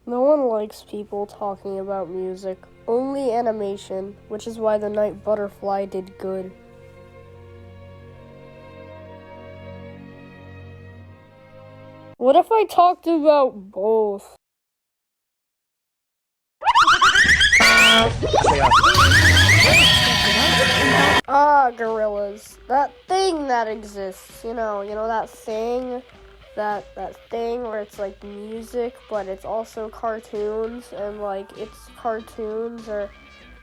No one likes people talking about music, only animation, which is why The Night Butterfly did good. What if I talked about both? Gorillaz. That thing that exists, you know that thing? That thing where it's like music, but it's also cartoons, and like it's cartoons are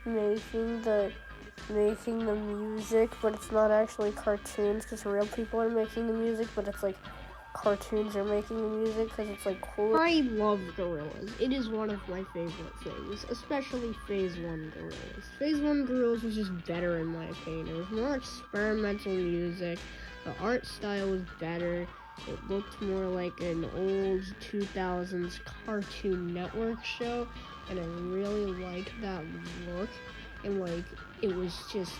making the music, but it's not actually cartoons because real people are making the music, but it's like cartoons are making the music because it's like cool. I love Gorillaz. It is one of my favorite things, especially Phase 1 Gorillaz. Phase 1 Gorillaz was just better in my opinion. It was more experimental music. The art style was better. It looked more like an old 2000s Cartoon Network show, and I really liked that look, and like, it was just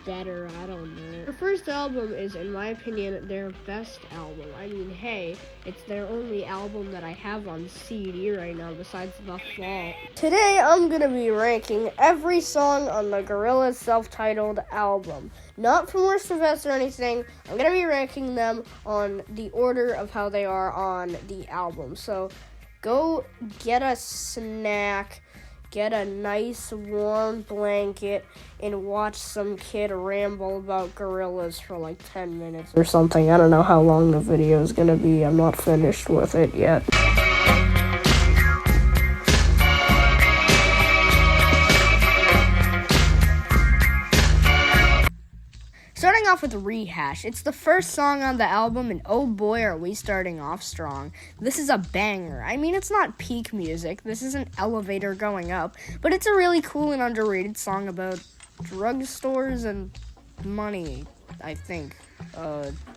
better, I don't know. Their first album is, in my opinion, their best album. I mean, hey, it's their only album that I have on CD right now besides The Fall. Today, I'm gonna be ranking every song on the Gorillaz self-titled album. Not from worst to best or anything. I'm gonna be ranking them on the order of how they are on the album. So, go get a snack, get a nice warm blanket, and watch some kid ramble about Gorillaz for like 10 minutes or something. I don't know how long the video is gonna be. I'm not finished with it yet. Starting off with Rehash. It's the first song on the album, and oh boy are we starting off strong. This is a banger. I mean, it's not peak music. This is an elevator going up, but it's a really cool and underrated song about drugstores and money, I think.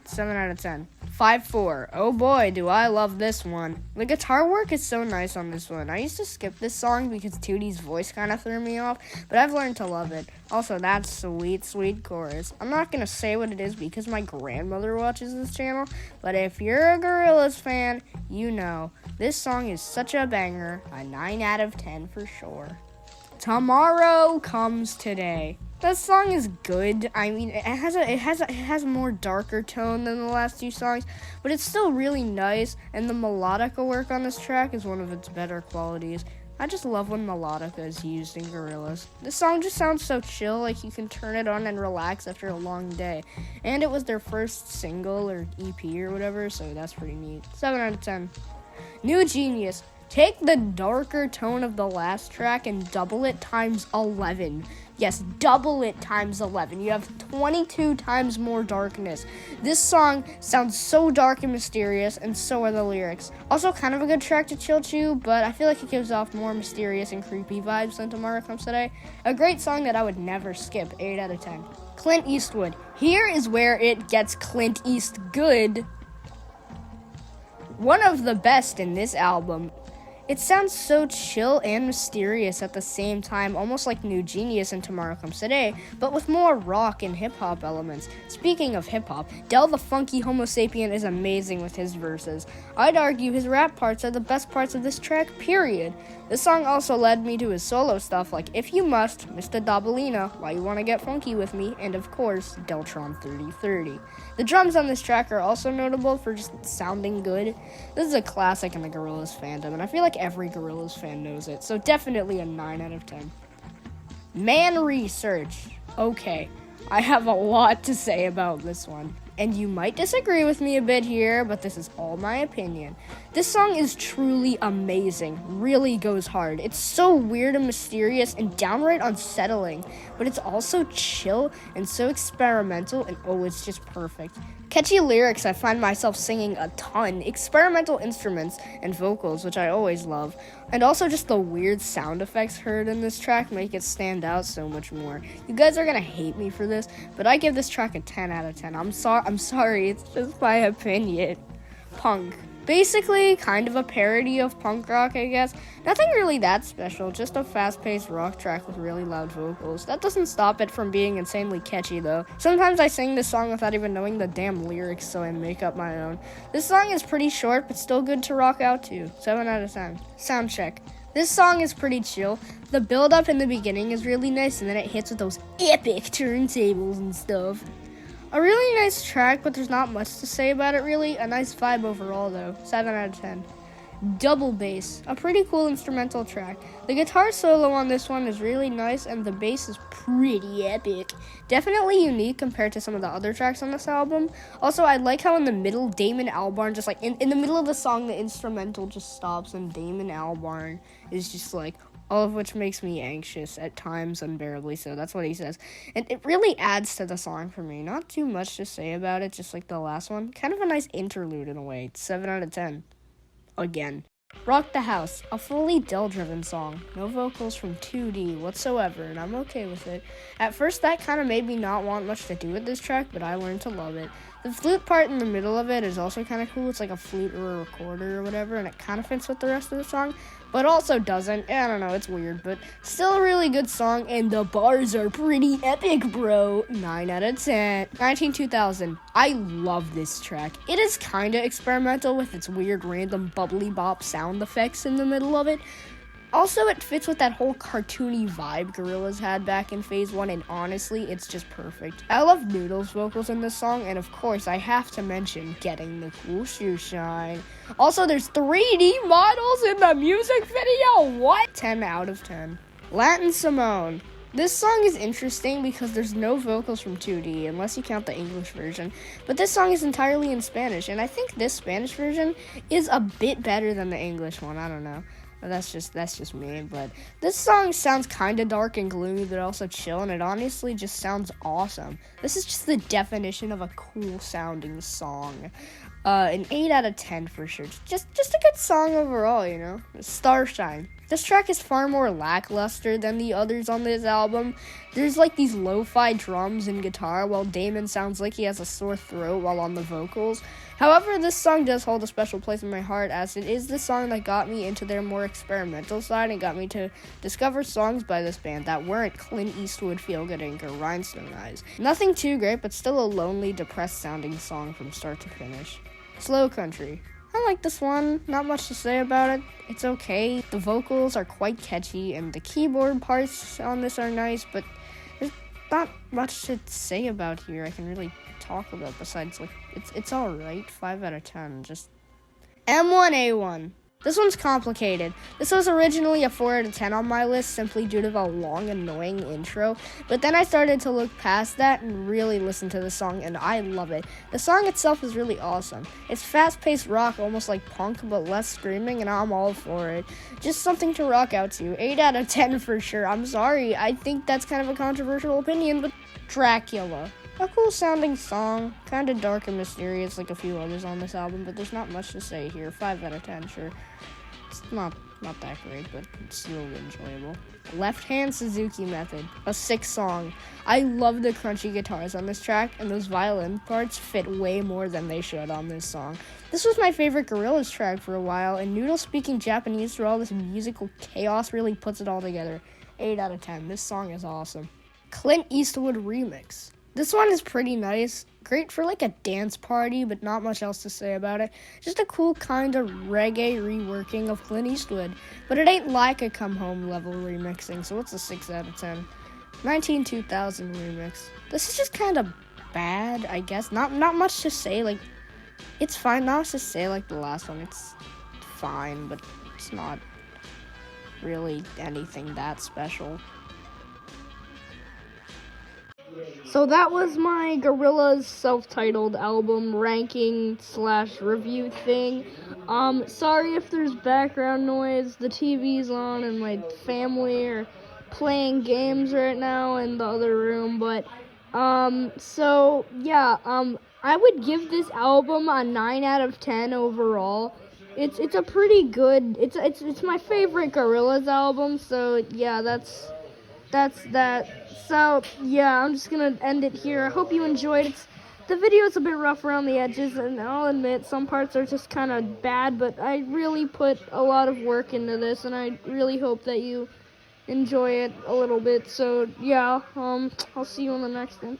7 out of 10. 5-4. Oh boy, do I love this one. The guitar work is so nice on this one. I used to skip this song because Tootie's voice kind of threw me off, but I've learned to love it. Also, that sweet, sweet chorus. I'm not going to say what it is because my grandmother watches this channel, but if you're a Gorillaz fan, you know. This song is such a banger. A 9 out of 10 for sure. Tomorrow Comes Today. That song is good. I mean, it has a more darker tone than the last two songs, but it's still really nice, and the melodica work on this track is one of its better qualities. I just love when melodica is used in Gorillaz. This song just sounds so chill, like you can turn it on and relax after a long day. And it was their first single or EP or whatever, so that's pretty neat. 7 out of 10. New Genius. Take the darker tone of the last track and double it times 11. Yes, double it times 11. You have 22 times more darkness. This song sounds so dark and mysterious, and so are the lyrics. Also, kind of a good track to chill to, but I feel like it gives off more mysterious and creepy vibes than Tomorrow Comes Today. A great song that I would never skip. 8 out of 10. Clint Eastwood. Here is where it gets Clint East good. One of the best in this album. It sounds so chill and mysterious at the same time, almost like New Genius and Tomorrow Comes Today, but with more rock and hip-hop elements. Speaking of hip-hop, Del the Funky Homo Sapien is amazing with his verses. I'd argue his rap parts are the best parts of this track, period. This song also led me to his solo stuff like If You Must, Mr. Dabalina, Why You Wanna Get Funky With Me, and of course, Deltron 3030. The drums on this track are also notable for just sounding good. This is a classic in the Gorillaz fandom, and I feel like every Gorillaz fan knows it, so definitely a 9 out of 10. Man Research. Okay, I have a lot to say about this one. And you might disagree with me a bit here, but this is all my opinion. This song is truly amazing, really goes hard. It's so weird and mysterious and downright unsettling, but it's also chill and so experimental, and oh, it's just perfect. Catchy lyrics I find myself singing a ton, experimental instruments and vocals, which I always love, and also just the weird sound effects heard in this track make it stand out so much more. You guys are gonna hate me for this, but I give this track a 10 out of 10. I'm sorry, it's just my opinion. Punk. Basically, kind of a parody of punk rock, I guess. Nothing really that special, just a fast-paced rock track with really loud vocals. That doesn't stop it from being insanely catchy, though. Sometimes I sing this song without even knowing the damn lyrics, so I make up my own. This song is pretty short, but still good to rock out to. 7 out of 10. Sound check. This song is pretty chill. The build-up in the beginning is really nice, and then it hits with those epic turntables and stuff. A really nice track, but there's not much to say about it, really. A nice vibe overall, though. 7 out of 10. Double bass. A pretty cool instrumental track. The guitar solo on this one is really nice, and the bass is pretty epic. Definitely unique compared to some of the other tracks on this album. Also, I like how in the middle, Damon Albarn, just like, in the middle of the song, the instrumental just stops, and Damon Albarn is just like, all of which makes me anxious, at times unbearably so. That's what he says. And it really adds to the song for me. Not too much to say about it, just like the last one. Kind of a nice interlude in a way. 7 out of 10. Again. Rock the House, a fully Dell-driven song. No vocals from 2D whatsoever, and I'm okay with it. At first, that kind of made me not want much to do with this track, but I learned to love it. The flute part in the middle of it is also kind of cool. It's like a flute or a recorder or whatever, and it kind of fits with the rest of the song, but also doesn't. I don't know, it's weird, but still a really good song, and the bars are pretty epic, bro. 9 out of 10. 192000. I love this track. It is kind of experimental with its weird random bubbly bop sound effects in the middle of it. Also, it fits with that whole cartoony vibe Gorillaz had back in Phase 1, and honestly, it's just perfect. I love Noodle's vocals in this song, and of course, I have to mention Getting the Cool Shoe Shine. Also, there's 3D models in the music video! What? 10 out of 10. Latin Simone. This song is interesting because there's no vocals from 2D, unless you count the English version, but this song is entirely in Spanish, and I think this Spanish version is a bit better than the English one. I don't know. That's just me, but this song sounds kind of dark and gloomy, but also chill, and it honestly just sounds awesome. This is just the definition of a cool sounding song. An 8 out of 10 for sure. Just a good song overall, you know. Starshine. This track is far more lackluster than the others on this album. There's like these lo-fi drums and guitar, while Damon sounds like he has a sore throat while on the vocals. However, this song does hold a special place in my heart, as it is the song that got me into their more experimental side and got me to discover songs by this band that weren't Clint Eastwood Feel-Good Inc. or Rhinestone Eyes. Nothing too great, but still a lonely, depressed-sounding song from start to finish. Slow Country. I like this one. Not much to say about it. It's okay. The vocals are quite catchy, and the keyboard parts on this are nice, but there's not much to say about here I can really talk about besides, like, it's alright. 5 out of 10. Just M1A1. This one's complicated. This was originally a 4 out of 10 on my list simply due to the long, annoying intro, but then I started to look past that and really listen to the song, and I love it. The song itself is really awesome. It's fast-paced rock, almost like punk, but less screaming, and I'm all for it. Just something to rock out to. 8 out of 10 for sure. I'm sorry, I think that's kind of a controversial opinion, but Dracula. A cool sounding song, kind of dark and mysterious like a few others on this album, but there's not much to say here. 5 out of 10, sure. It's not that great, but it's still enjoyable. Left Hand Suzuki Method, a sick song. I love the crunchy guitars on this track, and those violin parts fit way more than they should on this song. This was my favorite Gorillaz track for a while, and Noodle speaking Japanese through all this musical chaos really puts it all together. 8 out of 10. This song is awesome. Clint Eastwood Remix. This one is pretty nice, great for like a dance party, but not much else to say about it. Just a cool kind of reggae reworking of Clint Eastwood, but it ain't like a Come Home level remixing, so it's a 6 out of 10. 192000 remix. This is just kind of bad, I guess. Not much to say, like, it's fine, not much to say like the last one. It's fine, but it's not really anything that special. So that was my Gorillaz self-titled album ranking / review thing. Sorry if there's background noise. The TV's on and my family are playing games right now in the other room. But, so, yeah, I would give this album a 9 out of 10 overall. It's a pretty good, it's my favorite Gorillaz album, so, yeah, that's that. So, yeah, I'm just gonna end it here. I hope you enjoyed it. the video's a bit rough around the edges, and I'll admit some parts are just kind of bad, but I really put a lot of work into this, and I really hope that you enjoy it a little bit. So yeah, I'll see you on the next one.